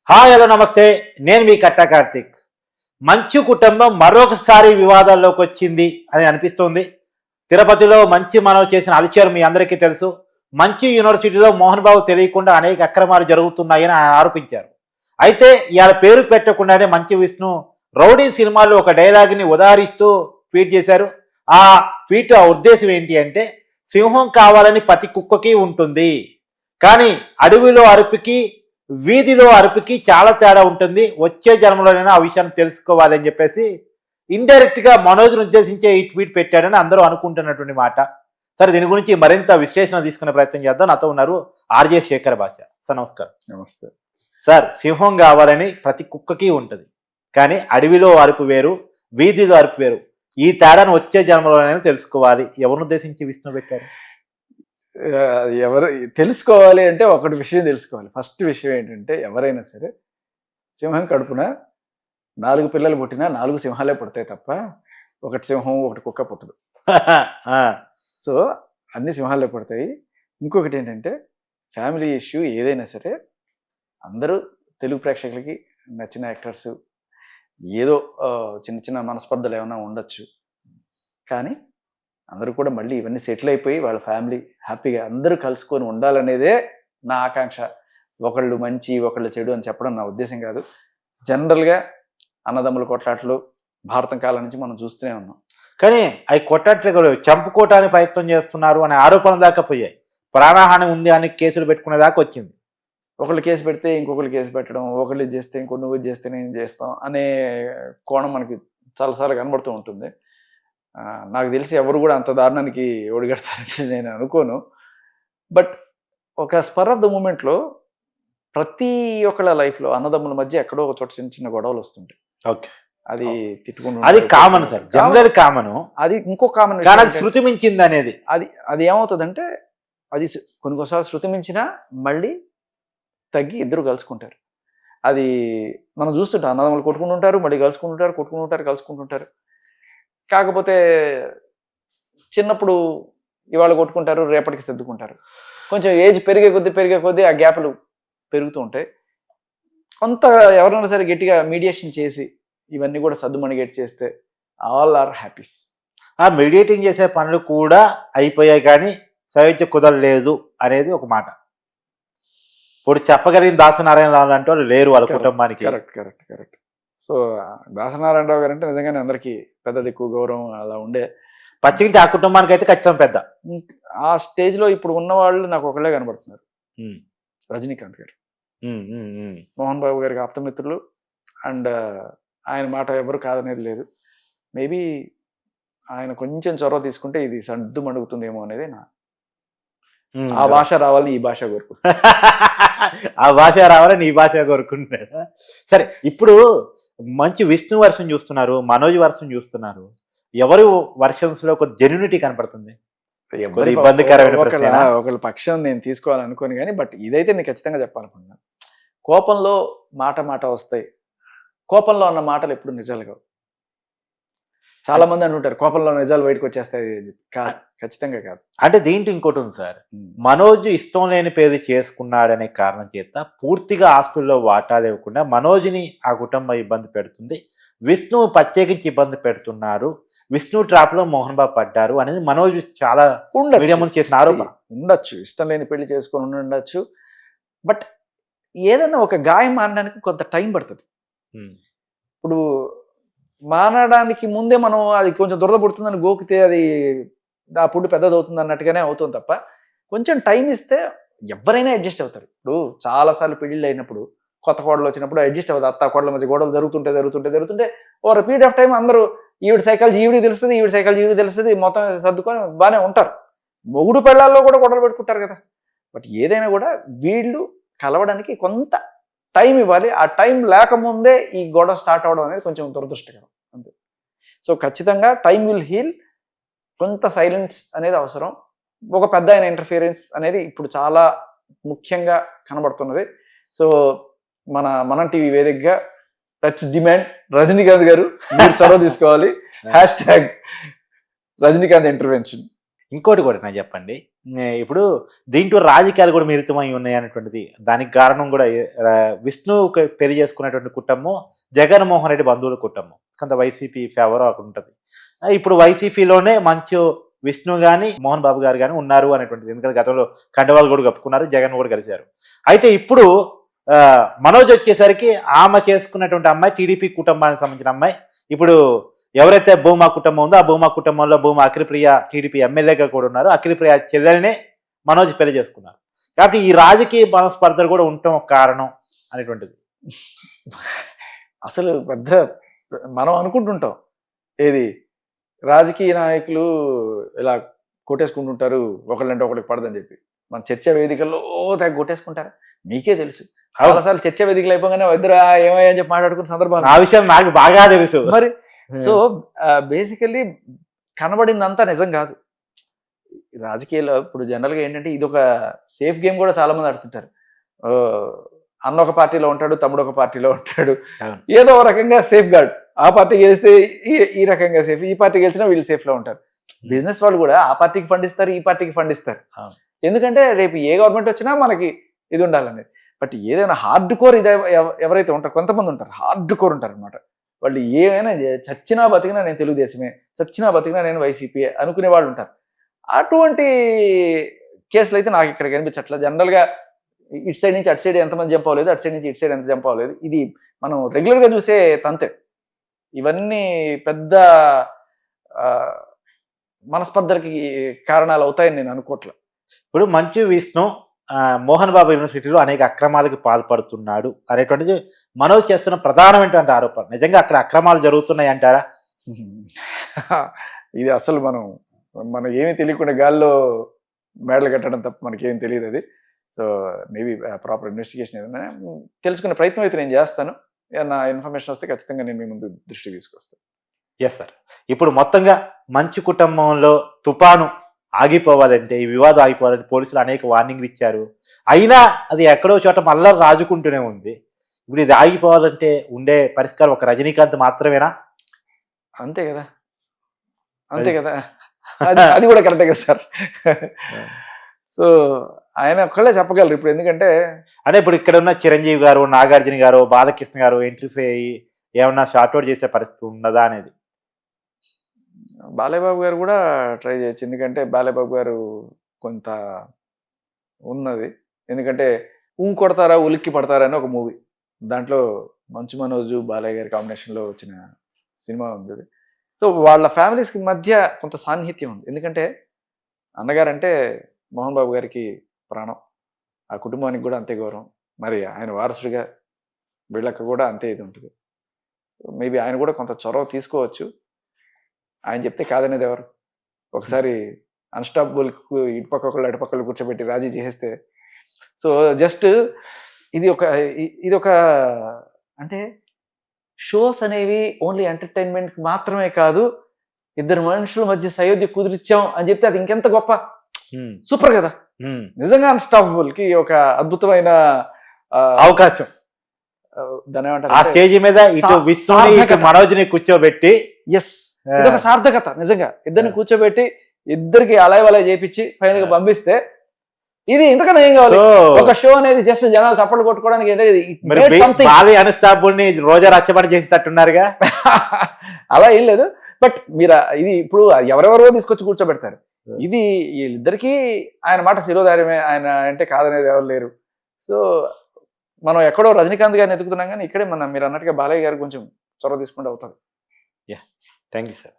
Hi hello నమస్తే, నేను మీ కట్టా కార్తిక్. మంచు కుటుంబం మరొకసారి వివాదాల్లోకి వచ్చింది అని అనిపిస్తోంది. తిరుపతిలో మంచి మనవి చేసిన అలిచారు మీ అందరికీ తెలుసు. మంచి యూనివర్సిటీలో మోహన్ బాబు తెలియకుండా అనేక అక్రమాలు జరుగుతున్నాయని ఆయన ఆరోపించారు. అయితే ఇవాళ పేరు పెట్టకుండానే మంచి విష్ణు రౌడీ సినిమాలో ఒక డైలాగ్ని ఉదాహరిస్తూ ట్వీట్ చేశారు. ఆ ట్వీట్ ఉద్దేశం ఏంటి అంటే, సింహం కావాలని ప్రతి కుక్కకి ఉంటుంది, కానీ అడవిలో అరుపుకి వీధిలో అరుపుకి చాలా తేడా ఉంటుంది. వచ్చే జన్మలోనైనా ఆ విషయాన్ని తెలుసుకోవాలని చెప్పేసి ఇండైరెక్ట్ గా మనోజ్ను ఉద్దేశించే ఈ ట్వీట్ పెట్టాడని అందరూ అనుకుంటున్నటువంటి మాట. సరే, దీని గురించి మరింత విశ్లేషణ తీసుకునే ప్రయత్నం చేద్దాం. నాతో ఉన్నారు ఆర్జే శేఖర్ భాష. సార్ నమస్కారం. నమస్తే సార్, సింహం కావాలని ప్రతి కుక్కకి ఉంటుంది, కానీ అడవిలో అరుపు వేరు, వీధిలో అరుపు వేరు. ఈ తేడాను వచ్చే జన్మలోనైనా తెలుసుకోవాలి. ఎవరిని ఉద్దేశించి విష్ణు పెట్టారు? ఎవరు తెలుసుకోవాలి అంటే ఒకటి విషయం తెలుసుకోవాలి. ఫస్ట్ విషయం ఏంటంటే, ఎవరైనా సరే సింహం కడుపున 4 పిల్లలు పుట్టినా 4 సింహాలే పుడతాయి తప్ప ఒకటి సింహం ఒకటి కుక్క పుట్టదు. సో అన్ని సింహాలే పుడతాయి. ఇంకొకటి ఏంటంటే, ఫ్యామిలీ ఇష్యూ ఏదైనా సరే అందరూ తెలుగు ప్రేక్షకులకి నచ్చిన యాక్టర్స్ ఏదో చిన్న చిన్న మనస్పర్ధలు ఏమైనా ఉండొచ్చు, కానీ అందరూ కూడా మళ్ళీ ఇవన్నీ సెటిల్ అయిపోయి వాళ్ళ ఫ్యామిలీ హ్యాపీగా అందరూ కలుసుకొని ఉండాలనేదే నా ఆకాంక్ష. ఒకళ్ళు మంచి ఒకళ్ళు చెడు అని చెప్పడం నా ఉద్దేశం కాదు. జనరల్గా అన్నదమ్ముల కొట్లాట్లు భారతం కాలం నుంచి మనం చూస్తూనే ఉన్నాం. కానీ అవి కొట్టట్లేదు, చంపుకోవటానికి ప్రయత్నం చేస్తున్నారు అనే ఆరోపణ దాకా పోయాయి. ప్రాణహాని ఉంది అని కేసులు పెట్టుకునే దాకా వచ్చింది. ఒకళ్ళు కేసు పెడితే ఇంకొకళ్ళు కేసు పెట్టడం, ఒకళ్ళు ఇది చేస్తే ఇంకో నువ్వు ఇది చేస్తే నేను చేస్తాం అనే కోణం మనకి చాలాసార్లు కనబడుతూ ఉంటుంది. నాకు తెలిసి ఎవరు కూడా అంత దారుణానికి ఒడిగడతారని నేను అనుకోను. బట్ ఒక స్పర్ ఆఫ్ ద మూమెంట్లో ప్రతి ఒక్కళ్ళ లైఫ్లో అన్నదమ్ముల మధ్య ఎక్కడో ఒక చోట చిన్న చిన్న గొడవలు వస్తుంటాయి. ఓకే, అది తిట్టుకుంటూ అది కామన్ సార్, జనరల్ కామన్. అది ఇంకో కామన్ శృతి మించింది అనేది అది ఏమవుతుందంటే, అది కొన్నిసార్లు శృతి మించినా మళ్ళీ తగ్గి ఇద్దరు కలుసుకుంటారు. అది మనం చూస్తుంటాం. అన్నదమ్ములు కొట్టుకుంటుంటారు, మళ్ళీ కలుసుకుంటుంటారు, కొట్టుకుంటుంటారు, కలుసుకుంటుంటారు. కాకపోతే చిన్నప్పుడు ఇవాళ కొట్టుకుంటారు, రేపటికి సర్దుకుంటారు. కొంచెం ఏజ్ పెరిగే కొద్దీ ఆ గ్యాప్లు పెరుగుతూ ఉంటాయి. కొంత ఎవరైనా సరే గట్టిగా మీడియేషన్ చేసి ఇవన్నీ కూడా సర్దుమణిగేట్ చేస్తే ఆల్ ఆర్ హ్యాపీస్. ఆ మీడియేటింగ్ చేసే పనులు కూడా అయిపోయాయి, కానీ సహించ కుదరలేదు అనేది ఒక మాట. ఇప్పుడు చెప్పగలిగిన దాసనారాయణరావు అంటే వాళ్ళు లేరు వాళ్ళ కుటుంబానికి. కరెక్ట్. సో దాసనారాయణరావు గారు అంటే నిజంగానే అందరికీ పెద్ద దిక్కు గౌరవం అలా ఉండే. పచ్చికి ఆ కుటుంబానికి అయితే ఖచ్చితంగా పెద్ద. ఆ స్టేజ్లో ఇప్పుడు ఉన్న వాళ్ళు నాకు ఒకళ్ళే కనబడుతున్నారు, రజనీకాంత్ గారు. మోహన్ బాబు గారికి ఆప్తమిత్రులు. అండ్ ఆయన మాట ఎవరు కాదనేది లేదు. మేబీ ఆయన కొంచెం చొరవ తీసుకుంటే ఇది సర్దు మణుగుతుందేమో అనేది నా. ఆ భాష రావాలని ఈ భాష కోరుకుంటా. ఆ భాష రావాలని ఈ భాష కోరుకుంటున్నాడు. సరే, ఇప్పుడు మంచి విష్ణు వర్షన్ చూస్తున్నారు, మనోజ్ వర్షన్ చూస్తున్నారు. ఎవరు వర్షన్స్ లో ఒక జెన్యూనిటీ కనపడుతుంది? ఒకళ్ళ పక్షం నేను తీసుకోవాలనుకోని కానీ, బట్ ఇదైతే నేను ఖచ్చితంగా చెప్పాలనుకుంటున్నాను. కోపంలో మాట వస్తాయి. కోపంలో అన్న మాటలు ఎప్పుడు నిజాలు కావు. చాలా మంది అంటుంటారు కోపంలో నిజాలు బయటకు వచ్చేస్తాయి. ఖచ్చితంగా కాదు. అంటే దీంట్లో ఇంకోటి ఉంది సార్, మనోజ్ ఇష్టం లేని పేరు చేసుకున్నాడనే కారణం చేత పూర్తిగా హాస్పిటల్లో వాటాలు ఇవ్వకుండా మనోజ్ని ఆ కుటుంబం ఇబ్బంది పెడుతుంది, విష్ణు ప్రత్యేకించి ఇబ్బంది పెడుతున్నారు, విష్ణు ట్రాప్ లో మోహన్ బాబు పడ్డారు అనేది మనోజ్ చాలా చేసిన ఆరోపణ. ఉండొచ్చు, ఇష్టం లేని పెళ్లి చేసుకొని ఉండొచ్చు. బట్ ఏదైనా ఒక గాయం మారడానికి కొంత టైం పడుతుంది. ఇప్పుడు మానడానికి ముందే మనం అది కొంచెం దురద పుడుతుందని గోకితే అది ఆ పుండు పెద్దదవుతుంది అన్నట్టుగానే అవుతుంది తప్ప, కొంచెం టైం ఇస్తే ఎవరైనా అడ్జస్ట్ అవుతారు. ఇప్పుడు చాలాసార్లు పెళ్ళిళ్ళు అయినప్పుడు కొత్త కోడలు వచ్చినప్పుడు అడ్జస్ట్ అవుతుంది. అత్త కోడల మధ్య గొడవలు జరుగుతుంటే ఓవర్ పీరియడ్ ఆఫ్ టైం అందరూ ఈవిడ సైకాలజీ ఈవిడికి తెలుస్తుంది, ఈవిడ సైకాలజీ ఈవిడికి తెలుస్తుంది, మొత్తం సర్దుకొని బాగానే ఉంటారు. మొగుడు పెళ్ళాల్లో కూడా గొడవలు పెట్టుకుంటారు కదా. బట్ ఏదైనా కూడా వీళ్ళు కలవడానికి కొంత టైం ఇవ్వాలి. ఆ టైం లేకముందే ఈ గొడవ స్టార్ట్ అవ్వడం అనేది కొంచెం దురదృష్టకరం అంతే. సో ఖచ్చితంగా టైం విల్ హీల్. కొంత సైలెన్స్ అనేది అవసరం. ఒక పెద్ద అయిన ఇంటర్ఫియరెన్స్ అనేది ఇప్పుడు చాలా ముఖ్యంగా కనబడుతున్నది. సో మన టీవీ వేదికగా టచ్ డిమాండ్ రజనీకాంత్ గారు మీరు చొరవ తీసుకోవాలి. #రజనీకాంత్ ఇంటర్వెన్షన్. ఇంకోటి కూడా నాకు చెప్పండి, ఇప్పుడు దీంట్లో రాజకీయాలు కూడా మిళితమై ఉన్నాయి అనేటువంటిది దానికి కారణం కూడా విష్ణు పెళ్లి చేసుకున్నటువంటి కుటుంబం జగన్మోహన్ రెడ్డి బంధువుల కుటుంబం కొంత వైసీపీ ఫేవర్ అక్కడ ఉంటుంది. ఇప్పుడు వైసీపీలోనే మంచు విష్ణు కానీ మోహన్ బాబు గారు కానీ ఉన్నారు అనేటువంటిది. ఎందుకంటే గతంలో కండవాళ్ళు కూడా కప్పుకున్నారు, జగన్ కూడా కలిశారు. అయితే ఇప్పుడు మనోజ్ వచ్చేసరికి ఆమె చేసుకున్నటువంటి అమ్మాయి టీడీపీ కుటుంబానికి సంబంధించిన అమ్మాయి. ఇప్పుడు ఎవరైతే భూమా కుటుంబం ఉందో ఆ భూమా కుటుంబంలో భూమా అఖిలప్రియ టీడీపీ ఎమ్మెల్యేగా కూడా ఉన్నారు. అఖిలప్రియ చెల్లెల్నే మనోజ్ పెళ్లి చేసుకున్నారు. కాబట్టి ఈ రాజకీయ మనస్పర్ధలు కూడా ఉండటం ఒక కారణం అనేటువంటిది. అసలు పెద్ద మనం అనుకుంటుంటాం ఏది రాజకీయ నాయకులు ఇలా కొట్టేసుకుంటుంటారు, ఒకళ్ళంటే ఒకరికి పడదని చెప్పి. మన చర్చా వేదికల్లో తెగ కొట్టేసుకుంటారు. మీకే తెలుసు చాలాసార్లు చర్చా వేదికలు అయిపోగానే ఇద్దరు ఏమయ్యా అని చెప్పి మాట్లాడుకున్న సందర్భాలు. ఆ విషయం నాకు బాగా తెలుసు. మరి సో బేసికల్లీ కనబడిందంతా నిజం కాదు. రాజకీయాల్లో ఇప్పుడు జనరల్గా ఏంటంటే ఇది ఒక సేఫ్ గేమ్ కూడా చాలా మంది ఆడుతుంటారు. అన్న ఒక పార్టీలో ఉంటాడు, తమ్ముడు ఒక పార్టీలో ఉంటాడు, ఏదో ఒక రకంగా సేఫ్ గార్డ్. ఆ పార్టీ గెలిస్తే ఈ రకంగా సేఫ్, ఈ పార్టీ గెలిచినా వీళ్ళు సేఫ్ లో ఉంటారు. బిజినెస్ వాళ్ళు కూడా ఆ పార్టీకి ఫండ్ ఇస్తారు, ఈ పార్టీకి ఫండ్ ఇస్తారు. ఎందుకంటే రేపు ఏ గవర్నమెంట్ వచ్చినా మనకి ఇది ఉండాలనేది. బట్ ఏదైనా హార్డ్ కోర్ ఇది ఎవరైతే ఉంటారు, కొంతమంది ఉంటారు హార్డ్ కోర్ ఉంటారు అనమాట. వాళ్ళు ఏమైనా చచ్చినా బతికినా నేను తెలుగుదేశమే, చచ్చినా బతికినా నేను వైసీపీ అనుకునే వాళ్ళు ఉంటారు. అటువంటి కేసులు అయితే నాకు ఇక్కడ కనిపించట్లేదు. జనరల్గా ఇటు సైడ్ నుంచి అటు సైడ్ ఎంతమంది జంప్ అవ్వలేదు, అటు సైడ్ నుంచి ఇటు సైడ్ ఎంత జంప్ అవ్వలేదు. ఇది మనం రెగ్యులర్గా చూసే తంతే. ఇవన్నీ పెద్ద మనస్పర్ధలకి కారణాలు అవుతాయని నేను అనుకోవట్లేదు. ఇప్పుడు మంచు విష్ణు మోహన్ బాబు యూనివర్సిటీలో అనేక అక్రమాలకు పాల్పడుతున్నాడు అనేటువంటిది మనోజ్ చేస్తున్న ప్రధానమైనటువంటి ఆరోపణ. నిజంగా అక్కడ అక్రమాలు జరుగుతున్నాయి అంటారా? ఇది అసలు మనం ఏమీ తెలియకుండా గాల్లో మేడలు కట్టడం తప్ప మనకేం తెలియదు అది. సో మేబీ ప్రాపర్ ఇన్వెస్టిగేషన్ ఏదైనా తెలుసుకునే ప్రయత్నం అయితే నేను చేస్తాను. నా ఇన్ఫర్మేషన్ వస్తే ఖచ్చితంగా నేను మీ ముందు దృష్టి తీసుకొస్తాను. Yes sir. ఇప్పుడు మొత్తంగా మంచు కుటుంబంలో తుఫాను ఆగిపోవాలంటే, ఈ వివాదం ఆగిపోవాలంటే పోలీసులు అనేక వార్నింగ్లు ఇచ్చారు. అయినా అది ఎక్కడో చోట మళ్ళా రాజుకుంటూనే ఉంది. ఇప్పుడు ఇది ఆగిపోవాలంటే ఉండే పరిష్కారం ఒక రజనీకాంత్ మాత్రమేనా? అంతే కదా, అంతే కదా. అది కూడా కరెక్టే కదా సార్. సో ఆయన ఒక్కళ్ళే చెప్పగలరు ఇప్పుడు. ఎందుకంటే అంటే ఇప్పుడు ఇక్కడ ఉన్న చిరంజీవి గారు, నాగార్జున గారు, బాలకృష్ణ గారు ఎంట్రీఫై అయ్యి ఏమన్నా షార్ట్అవుట్ చేసే పరిస్థితి ఉన్నదా అనేది. బాలయ్యబాబు గారు కూడా ట్రై చేయొచ్చు. ఎందుకంటే బాలయ్యబాబు గారు కొంత ఉన్నది. ఎందుకంటే కొడతారా ఉలిక్కి పడతారా అని ఒక మూవీ, దాంట్లో మంచు మనోజు బాలయ్య గారి కాంబినేషన్లో వచ్చిన సినిమా ఉంది. సో వాళ్ళ ఫ్యామిలీస్కి మధ్య కొంత సాన్నిహిత్యం ఉంది. ఎందుకంటే అన్నగారంటే మోహన్ బాబు గారికి ప్రాణం, ఆ కుటుంబానికి కూడా అంతే గౌరవం. మరి ఆయన వారసుడిగా వీళ్ళకి కూడా అంతే ఇది ఉంటుంది. మేబీ ఆయన కూడా కొంత చొరవ తీసుకోవచ్చు. ఆయన చెప్తే కాదనేది ఎవరు? ఒకసారి అన్స్టాపబుల్ ఇటుపక్కలు అటుపక్కలు కూర్చోబెట్టి రాజీ చేసేస్తే. సో జస్ట్ ఇది ఒక అంటే షోస్ అనేవి ఓన్లీ ఎంటర్టైన్మెంట్ మాత్రమే కాదు, ఇద్దరు మనుషుల మధ్య సయోధ్య కుదిరిచ్చాం అని చెప్తే అది ఇంకెంత గొప్ప, సూపర్ కదా. నిజంగా అన్స్టాపబుల్ కి ఒక అద్భుతమైన అవకాశం. దాని ఆ స్టేజ్ మీద మనోజ్ని కూర్చోబెట్టి ఇదొక సార్థకత. నిజంగా ఇద్దరిని కూర్చోబెట్టి ఇద్దరికి అలాయ్ వలయ్ చేపించి ఫైనల్ గా పంపిస్తే ఇది ఇంతకన్నా ఏం కావాలి? ఒక షో అనేది జస్ట్ జనాలు చప్పట్లు కొట్టుకోవడానికి రోజా రచ్చబడి చేసి తట్టున్నారుగా. అలా ఏం లేదు. బట్ మీరు ఇది ఇప్పుడు ఎవరెవరో తీసుకొచ్చి కూర్చోబెడతారు. ఇది వీళ్ళిద్దరికీ ఆయన మాట శిరోధార్యమే, ఆయన అంటే కాదనేది ఎవరు లేరు. సో మనం ఎక్కడో రజనీకాంత్ గారిని ఎదుగుతున్నాం, కానీ ఇక్కడే మీరు అన్నట్టుగా బాలయ్య గారు కొంచెం చొరవ తీసుకుంటూ అవుతుంది. Thank you sir.